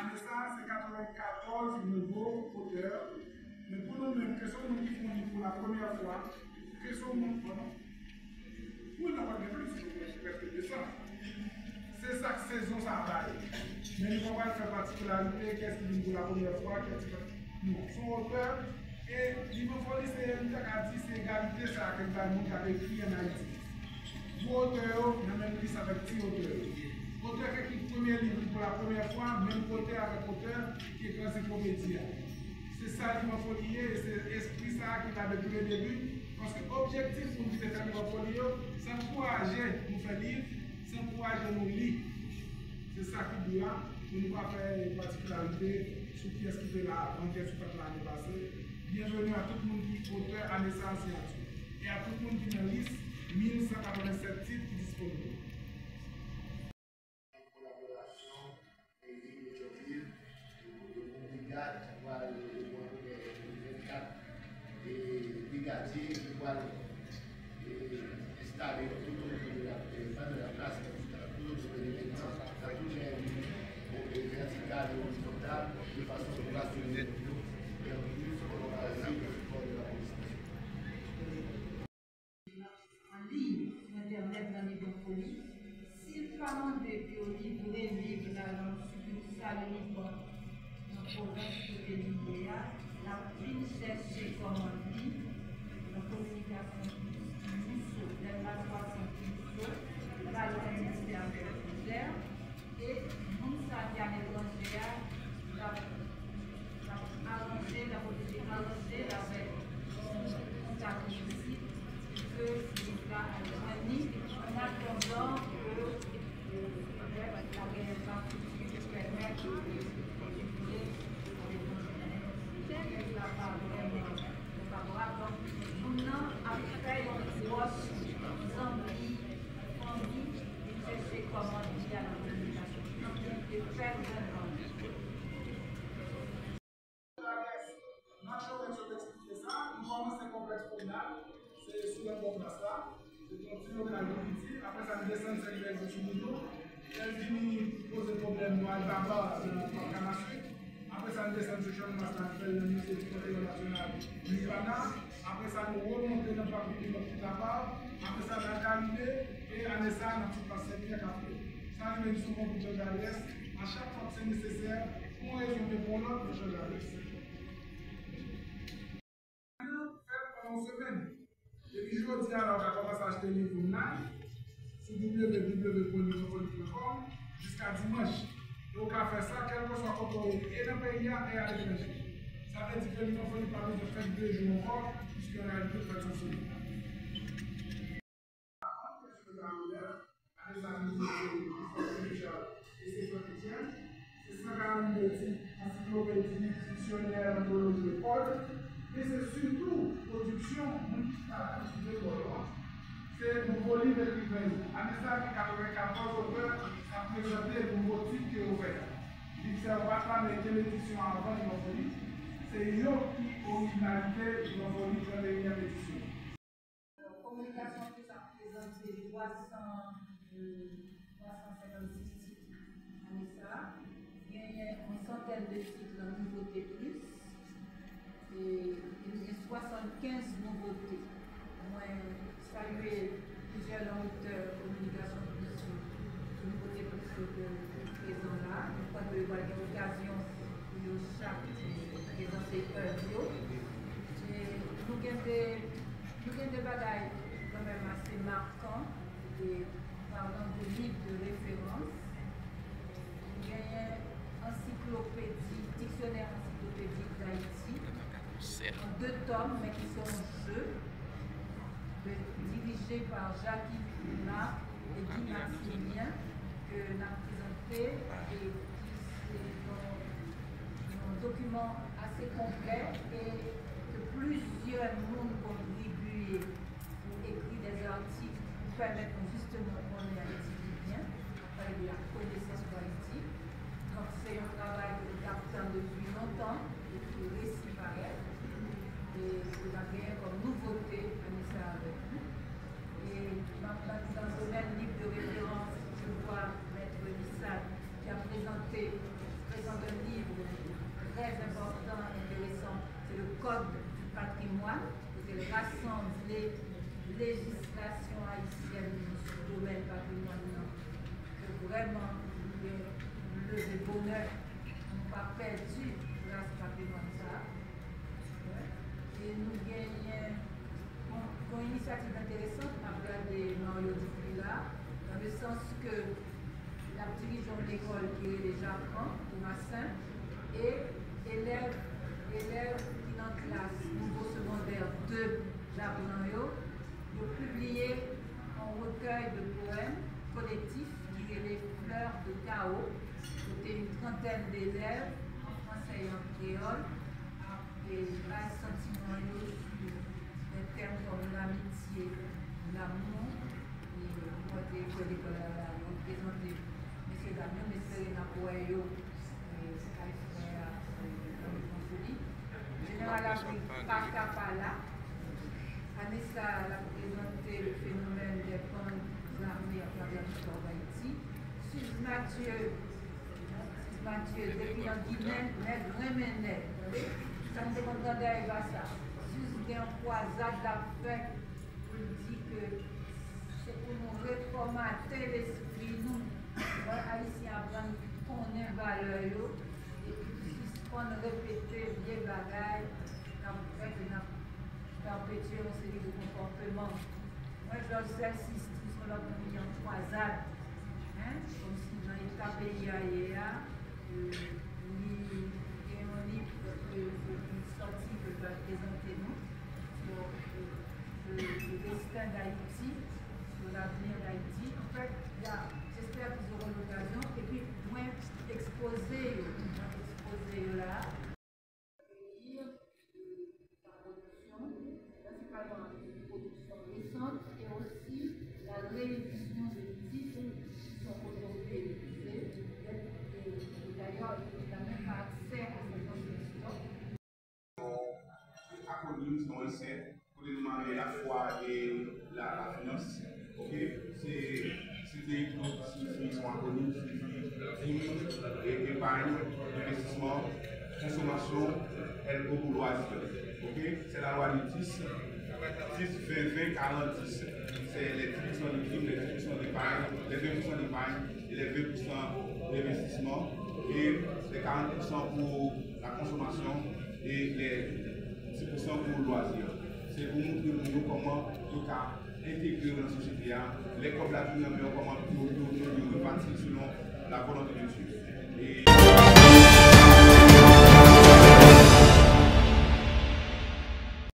Anessa, c'est 94 nouveaux auteurs. Mais pour nous-mêmes, que sont nous qui font pour la première fois, que sont nous pour nous pas de plus, presque 200. C'est ça que saison ça va. Mais nous ne pouvons pas faire particularité, qu'est-ce qu'il dit pour la première fois, qu'est-ce que non, son auteur, et l'hypofolie, c'est une dit, c'est égalité, ça, que nous avons écrit en Haïti. Vous, auteur, nous même dit ça avec petit auteur. Auteur qui écrit le premier livre pour la première fois, même auteur avec auteur qui écrit encyclopédie. C'est ça l'hypofolie, et c'est l'esprit ça qui a depuis le début. Parce que l'objectif pour nous faire l'hypofolie, c'est encourager nous faire lire, c'est encourager nous lire. C'est ça qui dit là. Nous ne pas faire une particularité sur qui est-ce qui fait la enquête sur l'année passée. Bienvenue à tout le monde qui est auteur à naissance et à tout le monde qui est dans la liste 1187 titres qui sont disponibles. Collaboration et l'Éthiopie, le brigade qui voit le 24 et brigadier qui voit installer tout autour de la place, tout autour de l'événement, dans tous les verticales et horizontales, de façon rationnelle et en plus pour le support de la police. En ligne, Internet dans les folie. S'il commande que au livre des livres dans le succursale livre dans la province de l'India, la ville cherche comme en ligne, la communication sur la 300 la ministère de l'Étranger et Moussa qui a l'étranger a arrangé la politique arrangée avec contact ici que l'État a gagné en attendant que la guerre particulière permette de réfugier avec la part vraiment favorable. Donc, nous avons après une grosse Zambie, famille, et chercher comment dire à la communication et faire Nous commençons complexe communal, c'est sous la bonne place là. Je continue au canal de après ça descend sur les réseaux sociaux. Elle vient poser problème dans d'abord dans le Kamasu. Après ça descend sur le champ de le ministère du Conseil national du Ghana. Après ça nous remontons dans le papier de notre tabac. Après ça nous calmer et en ça nous avons passé bien café. Ça nous met sur mon computer d'adresse. À chaque fois que c'est nécessaire, pour résoudre pour l'autre, je l'adresse. Pendant une semaine. Depuis aujourd'hui, alors, on va commencer à acheter les livres sur www.nivopolitique.com jusqu'à dimanche. Et on va faire ça, quel que soit le pays, et dans le pays et à l'étranger. Ça veut dire que l'Union politique parle de faire 2 jours encore, puisqu'en réalité, on fait son semaine. Les amis et ses chrétiens, c'est 142 encyclopédies, dictionnaires, anthologie et Paul. Mais c'est surtout production de Colomb. C'est nouveau livre écrivain. En 1994, l'auteur a présenté le nouveau titre qui est ouvert. Il s'est rattaché à l'édition avant l'Inofolie. C'est eux qui ont originalité l'Inofolie de la dernière édition. Communication plus a présenté 356 titres en ça. Il y a une centaine de titres en nouveauté plus. Et il y a 75 nouveautés. Moi, saluer plusieurs auteurs de communication plus nouveautés plus présents là. Je crois qu'il y a une occasion pour chaque présenter un bio. Nous avons des bagailles quand même assez marquants, parlant de livres de référence. Il y a une encyclopédie, dictionnaire encyclopédique d'Haïti. En 2 tomes, mais qui sont en jeu, dirigés par Jacques Luna et Guy Maximilien, que nous avons présenté, et qui est un document assez complet et que plusieurs mondes contribuent pour écrire des articles pour permettre justement de connaître Haïti bien, avec la connaissance politique. Donc c'est un travail que nous avons depuis longtemps, et qui est récit pareil. Et vous avez comme nouveauté à nous faire avec nous. Et dans le domaine livre de référence, je vois Maître Lissat qui a présenté un de bonheur n'ont pas perdu grâce à ça. Et nous gagnons une initiative intéressante à regarder Mario Dupila, dans le sens que la dirigeante de l'école qui est déjà au Massin et élèves qui sont en classe niveau secondaire de Jablanyo, ils ont publié un recueil de poèmes collectifs qui est les fleurs de chaos. C'était une trentaine d'élèves en français et en créole, et pas sentiment sur des termes comme l'amitié, l'amour, et moi j'ai fait l'école là, on présenté M. Damien, M. Serena Poyo, et Général Afrique Pakapala. Anessa a présenté le phénomène des bandes armées à travers l'histoire d'Haïti. Suze Mathieu, depuis en Guinée, n'est vraiment net. Ça me demande d'arriver à ça. Suze vient en croisade d'affaires pour dire que c'est pour nous reformater l'esprit, nous, Haïtiens, apprendre qu'on ait valeur, et puis qu'on répéter les bagailles, perpétuer une série de comportements. Moi, je leur insiste, ils sont là pour nous en croisade. Comme si dans l'état pays ailleurs, il y a un livre sorti que je vais présenter nous sur le destin d'Haïti, sur l'avenir d'Haïti. En fait, j'espère qu'ils auront l'occasion, et puis moins exposer là. Et aussi la réédition des titres qui sont aujourd'hui édités. Et d'ailleurs, il n'a même pas accès à cette construction. Acronyme, on essaie pour demander la foi et la finance. Ok, c'est des qui sont acronymes, épargne, investissement, consommation, et beaucoup loisir. Ok, c'est la loi du 10. 10, 20, 20, 40, 10. C'est les 10% de primes, les 10% d'épargne, les 20% d'épargne et les 20% d'investissement et les 40% pour la consommation et les 10% pour le loisir. C'est pour montrer comment nous intégrer dans la société, les coopératives, comment nous répartir selon la volonté de Dieu.